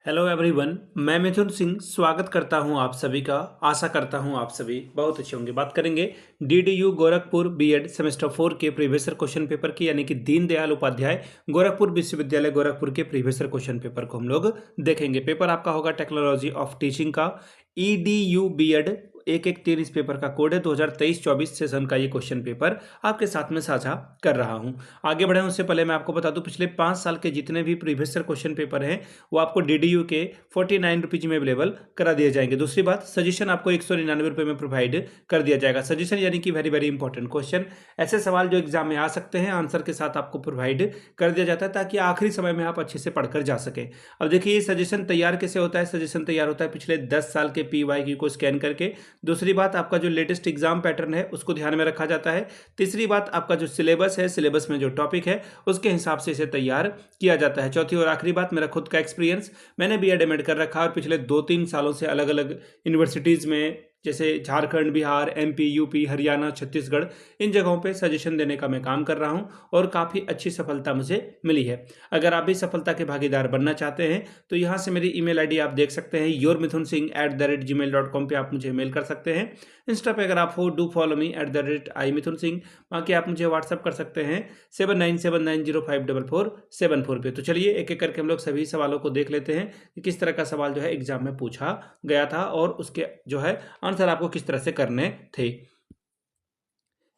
Hello everyone, मैं मिथुन सिंह स्वागत करता हूं आप सभी का। आशा करता हूं आप सभी बहुत अच्छे होंगे। बात करेंगे डीडीयू गोरखपुर बीएड सेमेस्टर 4 के प्रीवियस ईयर क्वेश्चन पेपर की, यानी कि दीनदयाल उपाध्याय गोरखपुर विश्वविद्यालय गोरखपुर के प्रीवियस ईयर क्वेश्चन पेपर को हम लोग देखेंगे। पेपर आपका होगा टेक्नोलॉजी ऑफ टीचिंग का, ईडीयू बीएड 113 इस पेपर का कोड है। 2023-24 सेशन का ये क्वेश्चन पेपर आपके साथ में साझा कर रहा हूं। आगे बढ़े उससे पहले मैं आपको बता दूं, पिछले 5 साल के जितने भी प्रीवियस ईयर क्वेश्चन पेपर हैं वो आपको डीडीयू के 49 रुपीज में अवेलेबल करा दिए जाएंगे। दूसरी बात, सजेशन आपको 199 रुपये में प्रोवाइड कर दिया जाएगा। सजेशन यानी कि वेरी वेरी इंपॉर्टेंट क्वेश्चन, ऐसे सवाल जो एग्जाम में आ सकते हैं, आंसर के साथ आपको प्रोवाइड कर दिया जाता है ताकि आखिरी समय में आप अच्छे से पढ़कर जा सकें। अब देखिए, सजेशन तैयार कैसे होता है। सजेशन तैयार होता है पिछले 10 साल के PYQ को स्कैन करके। दूसरी बात, आपका जो लेटेस्ट एग्जाम पैटर्न है उसको ध्यान में रखा जाता है। तीसरी बात, आपका जो सिलेबस है, सिलेबस में जो टॉपिक है उसके हिसाब से इसे तैयार किया जाता है। चौथी और आखिरी बात, मेरा खुद का एक्सपीरियंस, मैंने बीएड एमएड कर रखा है और पिछले 2-3 सालों से अलग अलग यूनिवर्सिटीज़ में, जैसे झारखंड, बिहार, MP, UP, हरियाणा, छत्तीसगढ़, इन जगहों पे सजेशन देने का मैं काम कर रहा हूं और काफ़ी अच्छी सफलता मुझे मिली है। अगर आप भी सफलता के भागीदार बनना चाहते हैं तो यहाँ से मेरी ईमेल आईडी आप देख सकते हैं, yourmithunsingh@gmail.com पे आप मुझे मेल कर सकते हैं। इंस्टा पे अगर आप हो, डू फॉलो मी @imithunsingh। बाकी आप मुझे व्हाट्सअप कर सकते हैं 7979054474 पे। तो चलिए एक एक करके हम लोग सभी सवालों को देख लेते हैं कि किस तरह का सवाल जो है एग्जाम में पूछा गया था और उसके जो है आंसर आपको किस तरह से करने थे।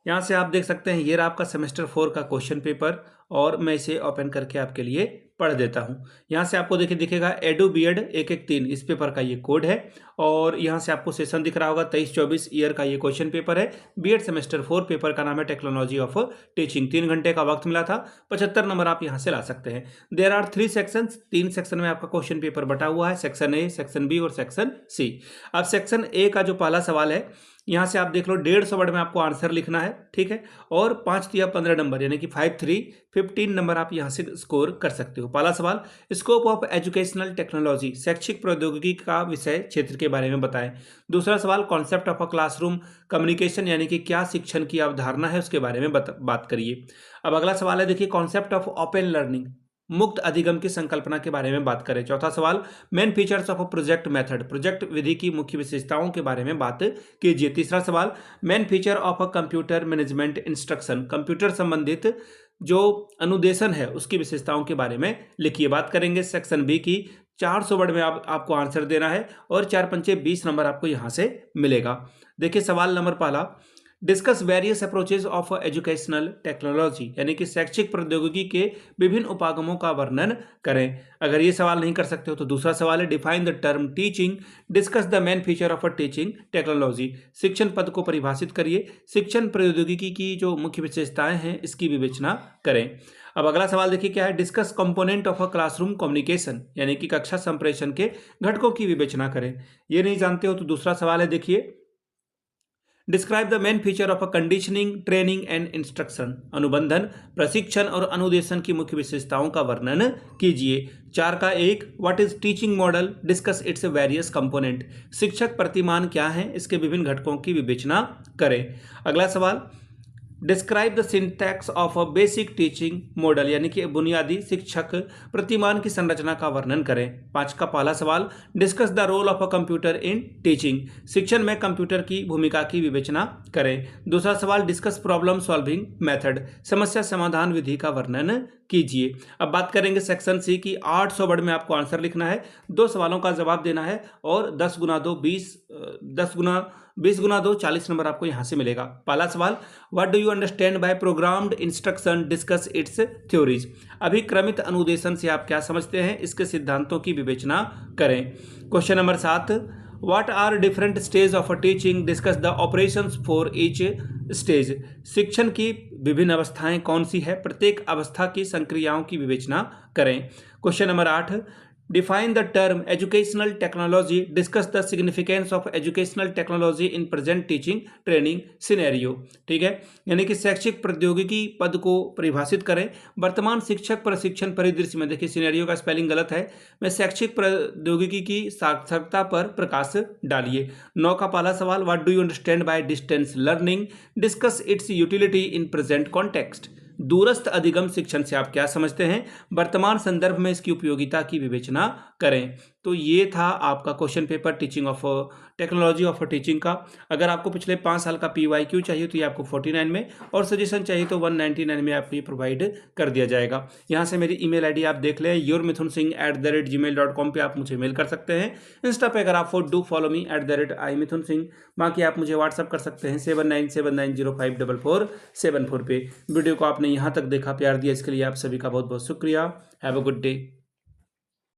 यहाँ से आप देख सकते हैं, ये रहा आपका सेमेस्टर 4 का क्वेश्चन पेपर और मैं इसे ओपन करके आपके लिए पढ़ देता हूँ। यहाँ से आपको देखिए दिखेगा एडू बीएड 113 इस पेपर का ये कोड है और यहाँ से आपको सेशन दिख रहा होगा 23-24 ईयर का ये क्वेश्चन पेपर है। बीएड सेमेस्टर 4 पेपर का नाम है टेक्नोलॉजी ऑफ टीचिंग। 3 घंटे का वक्त मिला था, 75 नंबर आप यहाँ से ला सकते हैं। देयर आर 3 सेक्शंस, 3 सेक्शन में आपका क्वेश्चन पेपर बटा हुआ है, सेक्शन ए, सेक्शन बी और सेक्शन सी। अब सेक्शन ए का जो पहला सवाल है, यहाँ से आप देख लो 150 वर्ड में आपको आंसर लिखना है, ठीक है। और 5 या 15 नंबर यानी कि 15 नंबर आप यहाँ से स्कोर कर सकते हो। पहला सवाल, स्कोप ऑफ एजुकेशनल टेक्नोलॉजी, शैक्षिक प्रौद्योगिकी का विषय क्षेत्र के बारे में बताएं। दूसरा सवाल, concept of a classroom communication, यानी कि क्या शिक्षण की अवधारणा है उसके बारे में बात करिए। अब अगला सवाल है, देखिए कॉन्सेप्ट ऑफ ओपन लर्निंग, मुक्त अधिगम की संकल्पना के बारे में बात करें। चौथा सवाल, main features of project method, project विधि की मुख्य विशेषताओं के बारे में बात कीजिए। तीसरा सवाल, main feature of a computer management instruction, computer संबंधित जो अनुदेशन है उसकी विशेषताओं के बारे में लिखिए। बात करेंगे सेक्शन बी की, 400 वर्ड में आपको आंसर देना है और 4 पंचे 20 नंबर आपको यहाँ से मिलेगा। देखिए सवाल नंबर पहला, discuss various approaches of educational technology, यानी कि शैक्षिक प्रौद्योगिकी के विभिन्न उपागमों का वर्णन करें। अगर ये सवाल नहीं कर सकते हो तो दूसरा सवाल है, define the term teaching, discuss the main feature of a teaching technology, शिक्षण पद को परिभाषित करिए, शिक्षण प्रौद्योगिकी की जो मुख्य विशेषताएं हैं इसकी विवेचना करें। अब अगला सवाल देखिए क्या है, discuss component of a classroom communication, यानी कि कक्षा संप्रेषण के घटकों की विवेचना करें। ये नहीं जानते हो तो दूसरा सवाल है, देखिए describe the main feature of a conditioning training and instruction, अनुबंधन, प्रशिक्षण और अनुदेशन की मुख्य विशेषताओं का वर्णन कीजिए। 4 का 1, what is teaching model, discuss its various component, शिक्षक प्रतिमान क्या है, इसके विभिन्न घटकों की विवेचना करें। अगला सवाल, describe the syntax of a basic teaching model, यानी कि बुनियादी शिक्षक प्रतिमान की संरचना का वर्णन करें। 5 का पहला सवाल, discuss the role of a computer in teaching, शिक्षण में कंप्यूटर की भूमिका की विवेचना करें। दूसरा सवाल, डिस्कस प्रॉब्लम सॉल्विंग मेथड, समस्या समाधान विधि का वर्णन कीजिए। अब बात करेंगे सेक्शन सी की, 800 वर्ड में आपको आंसर लिखना है, 2 सवालों का जवाब देना है और 10 गुना 2 40 नंबर आपको यहां से मिलेगा। पहला सवाल, what do you understand by programmed instruction, discuss its theories, अभिक्रमित अनुदेशन से आप क्या समझते हैं, इसके सिद्धांतों की विवेचना करें। Question number 7, what are different stage of teaching, discuss the operations for each stage, शिक्षण की विभिन्न अवस्थाएं कौन सी है, प्रत्येक अवस्था की संक्रियाओं की विवेचना करें। Question number 8, define the term educational technology, discuss the significance of educational technology in present teaching training scenario, ठीक है। यानी कि शैक्षिक प्रौद्योगिकी पद को परिभाषित करें, वर्तमान शिक्षक प्रशिक्षण परिदृश्य में, देखिए सिनेरियो का स्पेलिंग गलत है, मैं शैक्षिक प्रौद्योगिकी की सार्थकता पर प्रकाश डालिए। 9 का पहला सवाल, what do you understand by distance learning, discuss it's utility in present context, दूरस्थ अधिगम शिक्षण से आप क्या समझते हैं, वर्तमान संदर्भ में इसकी उपयोगिता की विवेचना करें। तो ये था आपका question paper teaching of technology of teaching का। अगर आपको पिछले 5 साल का PYQ चाहिए तो ये आपको 49 में, और सजेशन चाहिए तो 199 में आपको ये प्रोवाइड कर दिया जाएगा। यहाँ से मेरी email ID आप देख लें, yourmithunsingh@gmail.com पे आप मुझे मेल कर सकते हैं। इंस्टा पे अगर आप डू फॉलो मी @imithunsingh। बाकी आप मुझे व्हाट्सअप कर सकते हैं 7979054474 पे। वीडियो को आपने यहाँ तक देखा, प्यार दिया, इसके लिए आप सभी का बहुत बहुत शुक्रिया। Have a good day.